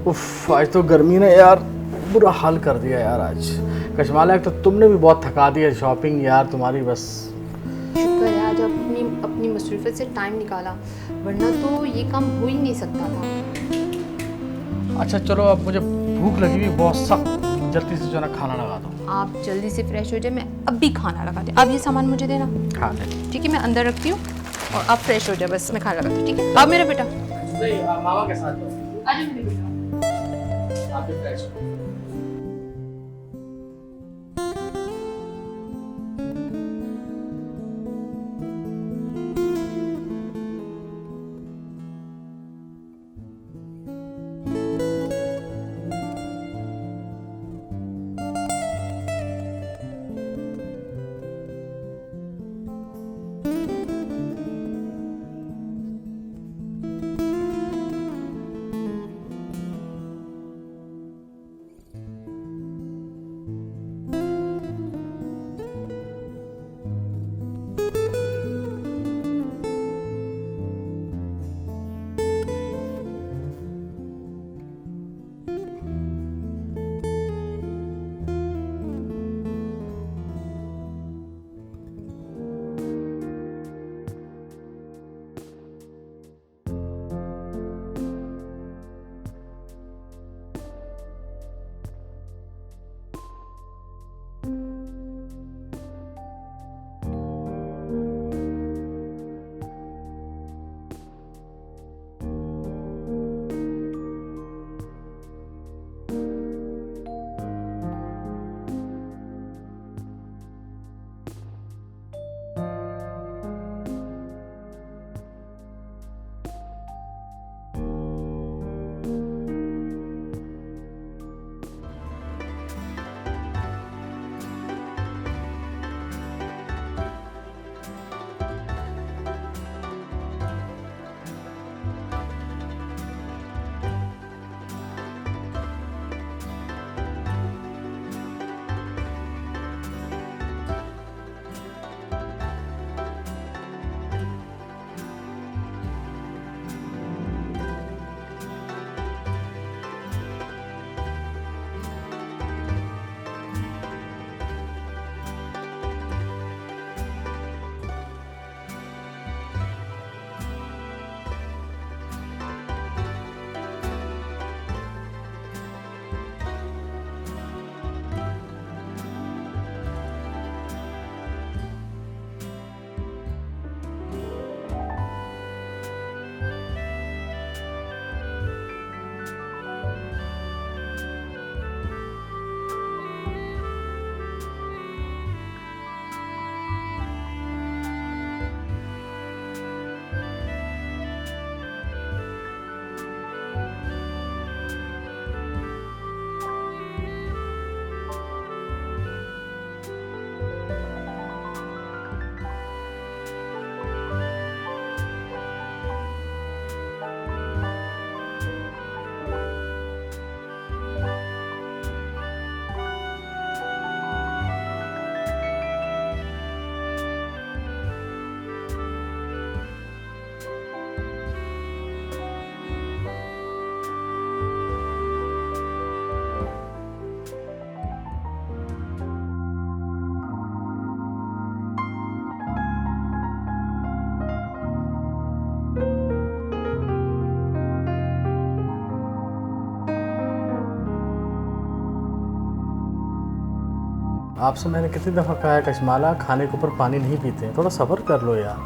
उफ, आज तो गर्मी ने यार बुरा हाल कर दिया यार। आज कशमाला, एक तो तुमने भी बहुत थका दिया शॉपिंग यार तुम्हारी। बस शुक्र है आज अपनी मसरूफियत से टाइम निकाला, वरना तो ये काम हो ही नहीं सकता था। अच्छा चलो, अब मुझे भूख लगी हुई बहुत सख्त, जल्दी से जो ना खाना लगा दो। आप जल्दी से फ्रेश हो जाए, मैं अभी खाना लगाती हूँ। आप ये सामान मुझे देना। हाँ ठीक है, मैं अंदर रखती हूँ और आप फ्रेश हो जाए, बस मैं खाना लगाती हूँ। ठीक है, आप मेरा बेटा मामा के साथ आ जाओ मेरे बेटा। आप भी फ्रेश हो। आपसे मैंने कितनी दफ़ा कहा है कशमाला, खाने के ऊपर पानी नहीं पीते, थोड़ा सब्र कर लो यार।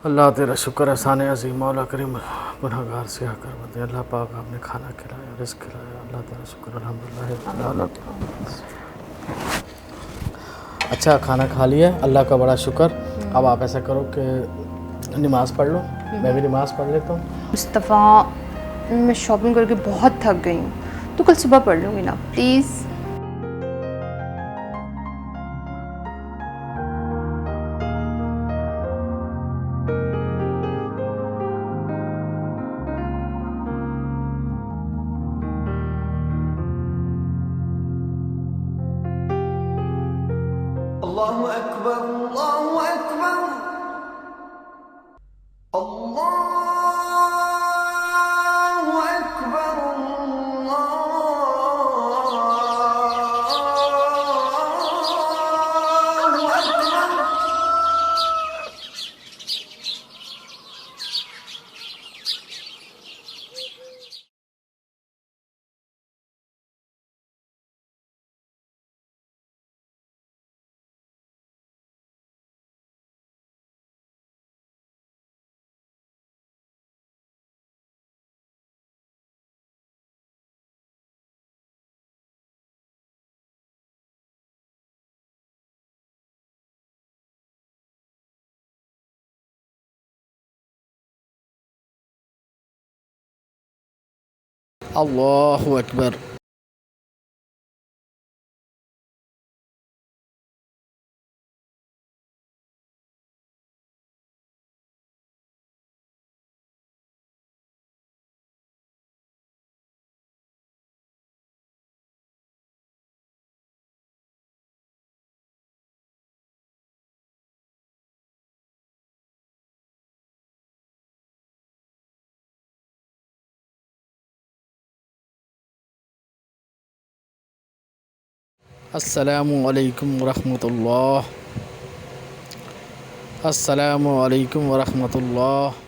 अल्लाह तेरा शुक्र एहसान अज़ीम, मौला करीम गुनहगार से आकर बता। अल्लाह पाक आपने खाना खिलाया, रिज़्क़ खिलाया, अल्लाह तेरा शुक्र अल्हम्दुलिल्लाह। अच्छा खाना खा लिया, अल्लाह का बड़ा शुक्र। अब आप ऐसा करो कि नमाज़ पढ़ लो, मैं भी नमाज़ पढ़ लेता हूँ। मुस्तफ़ा, मैं शॉपिंग करके बहुत थक गई हूँ, तो कल सुबह पढ़ लूँगी ना प्लीज़। अल्लाहु अकबर, अल्लाहु अकबर, अल्लाहु अल्लाहु अकबर। अस्सलामु अलैकुम वरहमतुल्लाह। अस्सलामु अलैकुम वरहमतुल्लाह।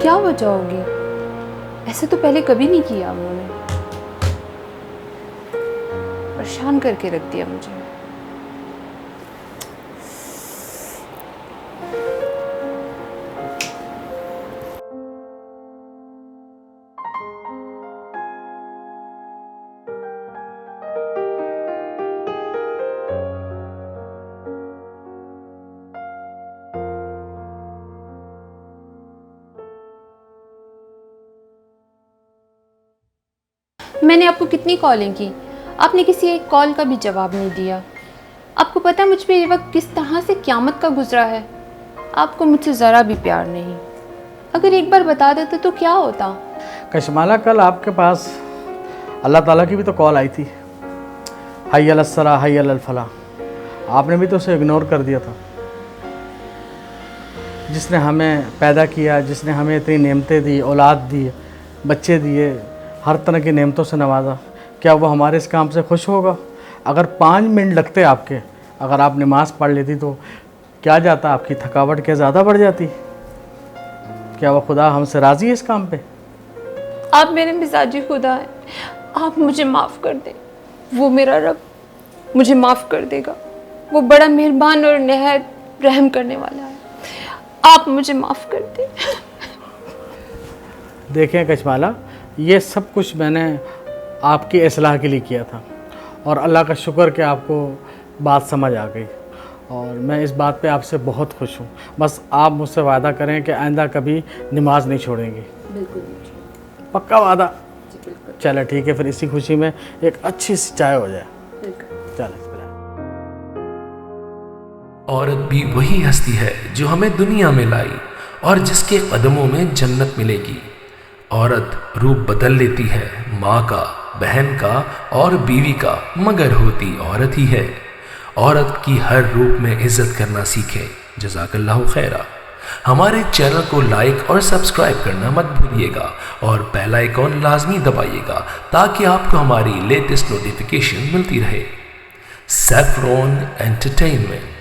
क्या वजह होगी? ऐसे तो पहले कभी नहीं किया उन्होंने। परेशान करके रख दिया मुझे। मैंने आपको कितनी कॉलें की, आपने किसी एक कॉल का भी जवाब नहीं दिया। आपको पता है मुझ पे ये वक्त किस तरह से क़यामत का गुजरा है। आपको मुझसे ज़रा भी प्यार नहीं। अगर एक बार बता देते तो क्या होता? कशमाला, कल आपके पास अल्लाह ताला की भी तो कॉल आई थी, हय्य अलस्सलाह हय्य अलल फलाह, आपने भी तो उसे इग्नोर कर दिया था। जिसने हमें पैदा किया, जिसने हमें इतनी नेमतें दी, औलाद दी, बच्चे दिए, हर तरह की नेमतों से नवाजा, क्या वो हमारे इस काम से खुश होगा? अगर 5 मिनट लगते आपके, अगर आप नमाज़ पढ़ लेती तो क्या जाता, आपकी थकावट क्या ज़्यादा बढ़ जाती? क्या वो खुदा हमसे राज़ी है इस काम पे? आप मेरे मिजाजी खुदा हैं, आप मुझे माफ़ कर दें। वो मेरा रब मुझे माफ़ कर देगा। वो बड़ा मेहरबान और नहायत रहम करने वाला है। आप मुझे माफ़ कर दें। देखें कशमाला, ये सब कुछ मैंने आपकी इस्लाह के लिए किया था और अल्लाह का शुक्र कि आपको बात समझ आ गई और मैं इस बात पे आपसे बहुत खुश हूँ। बस आप मुझसे वादा करें कि आइंदा कभी नमाज नहीं छोड़ेंगी। बिल्कुल पक्का वादा? जी बिल्कुल चलो ठीक है, फिर इसी खुशी में एक अच्छी सी चाय हो जाए। बिल्कुल। चलो। औरत भी वही हस्ती है जो हमें दुनिया में लाई और जिसके कदमों में जन्नत मिलेगी। औरत रूप बदल लेती है, माँ का, बहन का और बीवी का, मगर होती औरत ही है। औरत की हर रूप में इज्जत करना सीखें। जज़ाकल्लाहु खैरा। हमारे चैनल को लाइक और सब्सक्राइब करना मत भूलिएगा और बेल आइकॉन लाजमी दबाइएगा ताकि आपको हमारी लेटेस्ट नोटिफिकेशन मिलती रहे। Saffron entertainment.